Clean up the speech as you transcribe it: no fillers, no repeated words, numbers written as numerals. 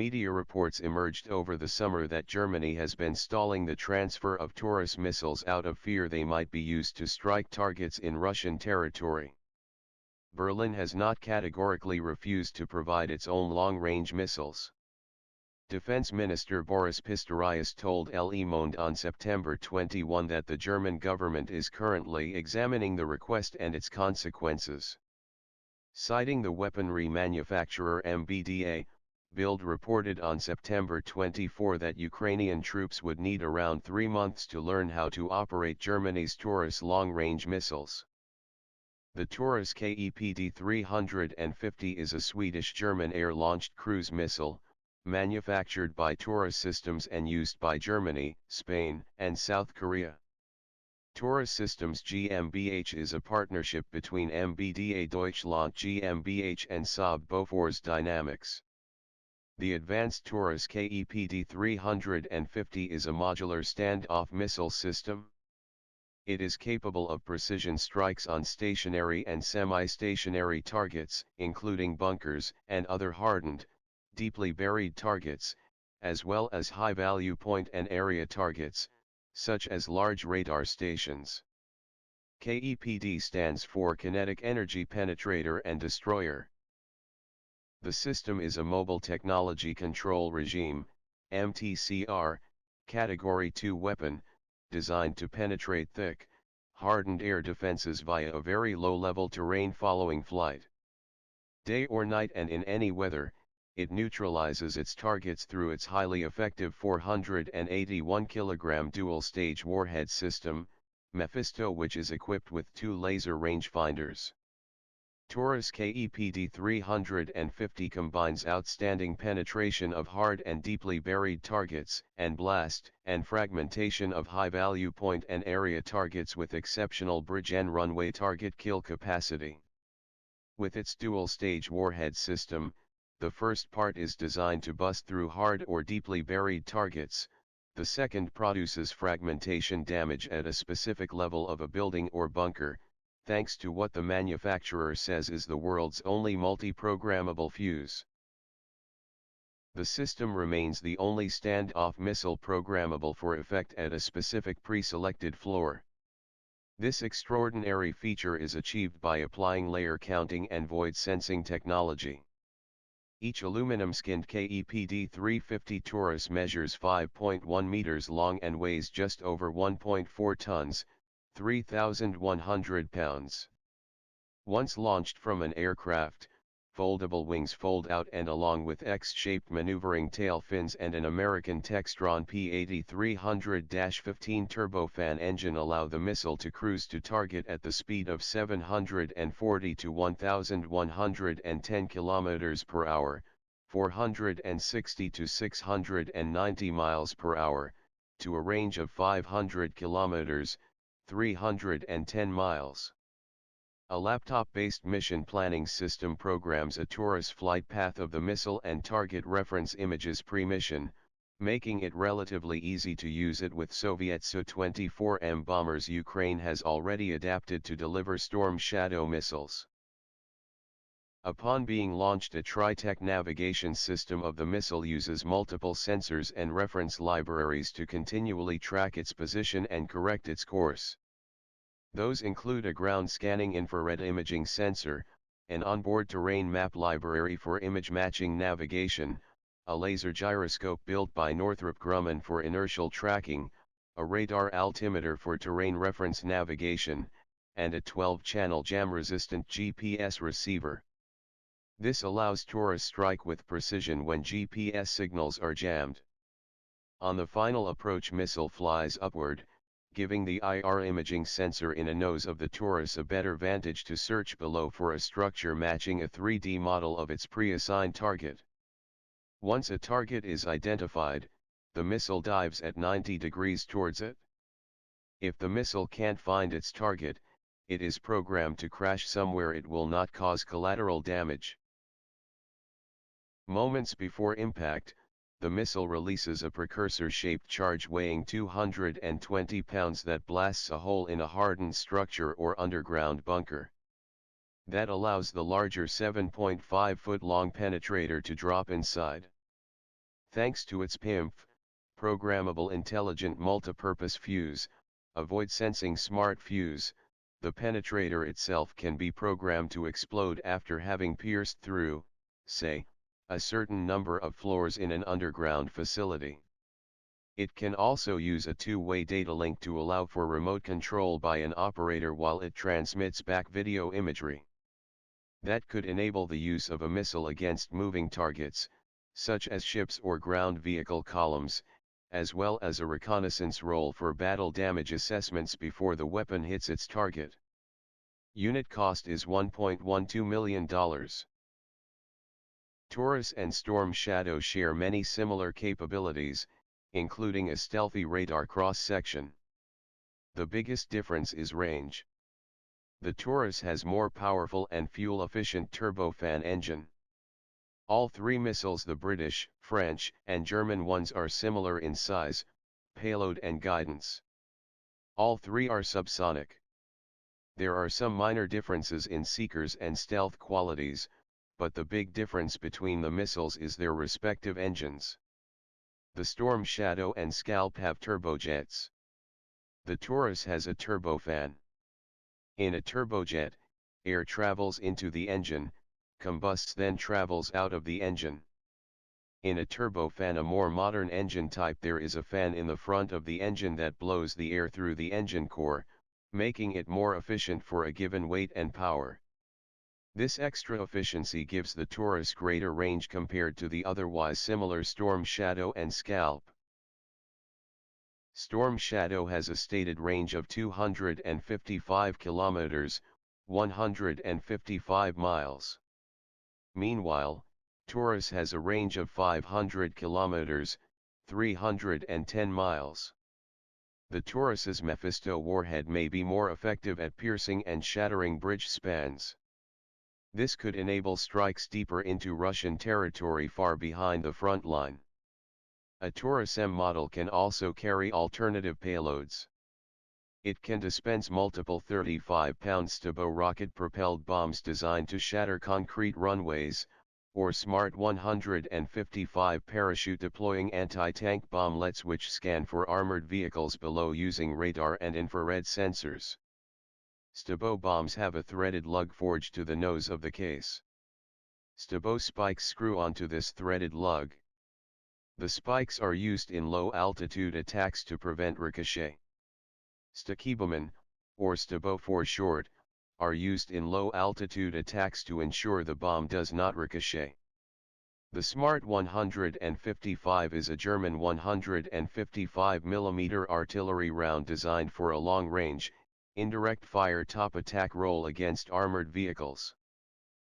Media reports emerged over the summer that Germany has been stalling the transfer of Taurus missiles out of fear they might be used to strike targets in Russian territory. Berlin has not categorically refused to provide its own long-range missiles. Defense Minister Boris Pistorius told Le Monde on September 21 that the German government is currently examining the request and its consequences. Citing the weaponry manufacturer MBDA, Bild reported on September 24 that Ukrainian troops would need around 3 months to learn how to operate Germany's Taurus long-range missiles. The Taurus KEPD 350 is a Swedish-German air-launched cruise missile, manufactured by Taurus Systems and used by Germany, Spain, and South Korea. Taurus Systems GmbH is a partnership between MBDA Deutschland GmbH and Saab Bofors Dynamics. The advanced Taurus KEPD 350 is a modular standoff missile system. It is capable of precision strikes on stationary and semi-stationary targets, including bunkers and other hardened, deeply buried targets, as well as high-value point and area targets, such as large radar stations. KEPD stands for Kinetic Energy Penetrator and Destroyer. The system is a Mobile Technology Control Regime, MTCR, Category 2 weapon, designed to penetrate thick, hardened air defenses via a very low-level terrain following flight. Day or night and in any weather, it neutralizes its targets through its highly effective 481 kg dual-stage warhead system, Mephisto, which is equipped with 2 laser rangefinders. Taurus KEPD 350 combines outstanding penetration of hard and deeply buried targets, and blast and fragmentation of high-value point and area targets with exceptional bridge and runway target kill capacity. With its dual-stage warhead system, the first part is designed to bust through hard or deeply buried targets, the second produces fragmentation damage at a specific level of a building or bunker, thanks to what the manufacturer says is the world's only multi-programmable fuse. The system remains the only standoff missile programmable for effect at a specific pre-selected floor. This extraordinary feature is achieved by applying layer counting and void sensing technology. Each aluminum-skinned KEPD 350 Taurus measures 5.1 meters long and weighs just over 1.4 tons, 3,100 pounds. Once launched from an aircraft, foldable wings fold out and along with X-shaped maneuvering tail fins and an American Textron P-8300-15 turbofan engine allow the missile to cruise to target at the speed of 740 to 1,110 km per hour, 460 to 690 miles per hour, to a range of 500 km, 310 miles. A laptop-based mission planning system programs a Taurus flight path of the missile and target reference images pre-mission, making it relatively easy to use it with Soviet Su-24M bombers Ukraine has already adapted to deliver Storm Shadow missiles. Upon being launched, a Tritech navigation system of the missile uses multiple sensors and reference libraries to continually track its position and correct its course. Those include a ground-scanning infrared imaging sensor, an onboard terrain map library for image-matching navigation, a laser gyroscope built by Northrop Grumman for inertial tracking, a radar altimeter for terrain reference navigation, and a 12-channel jam-resistant GPS receiver. This allows Taurus strike with precision when GPS signals are jammed. On the final approach, missile flies upward, giving the IR imaging sensor in a nose of the Taurus a better vantage to search below for a structure matching a 3D model of its pre-assigned target. Once a target is identified, the missile dives at 90 degrees towards it. If the missile can't find its target, it is programmed to crash somewhere it will not cause collateral damage. Moments before impact, the missile releases a precursor-shaped charge weighing 220 pounds that blasts a hole in a hardened structure or underground bunker. That allows the larger 7.5-foot-long penetrator to drop inside. Thanks to its PIMF, programmable intelligent multipurpose fuse, avoid sensing smart fuse, the penetrator itself can be programmed to explode after having pierced through, say, a certain number of floors in an underground facility. It can also use a two-way data link to allow for remote control by an operator while it transmits back video imagery. That could enable the use of a missile against moving targets, such as ships or ground vehicle columns, as well as a reconnaissance role for battle damage assessments before the weapon hits its target. Unit cost is $1.12 million. Taurus and Storm Shadow share many similar capabilities, including a stealthy radar cross-section. The biggest difference is range. The Taurus has more powerful and fuel-efficient turbofan engine. All three missiles, the British, French, and German ones, are similar in size, payload and guidance. All three are subsonic. There are some minor differences in seekers and stealth qualities, but the big difference between the missiles is their respective engines. The Storm Shadow and Scalp have turbojets. The Taurus has a turbofan. In a turbojet, air travels into the engine, combusts, then travels out of the engine. In a turbofan, a more modern engine type, there is a fan in the front of the engine that blows the air through the engine core, making it more efficient for a given weight and power. This extra efficiency gives the Taurus greater range compared to the otherwise similar Storm Shadow and Scalp. Storm Shadow has a stated range of 255 kilometers, 155 miles. Meanwhile, Taurus has a range of 500 kilometers, 310 miles. The Taurus's Mephisto warhead may be more effective at piercing and shattering bridge spans. This could enable strikes deeper into Russian territory far behind the front line. A Taurus M model can also carry alternative payloads. It can dispense multiple 35-pound Stabo rocket-propelled bombs designed to shatter concrete runways, or smart 155 parachute-deploying anti-tank bomblets which scan for armored vehicles below using radar and infrared sensors. Stabo bombs have a threaded lug forged to the nose of the case. Stabo spikes screw onto this threaded lug. The spikes are used in low-altitude attacks to prevent ricochet. Stakebomen, or Stabo for short, are used in low-altitude attacks to ensure the bomb does not ricochet. The Smart 155 is a German 155 mm artillery round designed for a long-range, indirect fire top attack role against armored vehicles.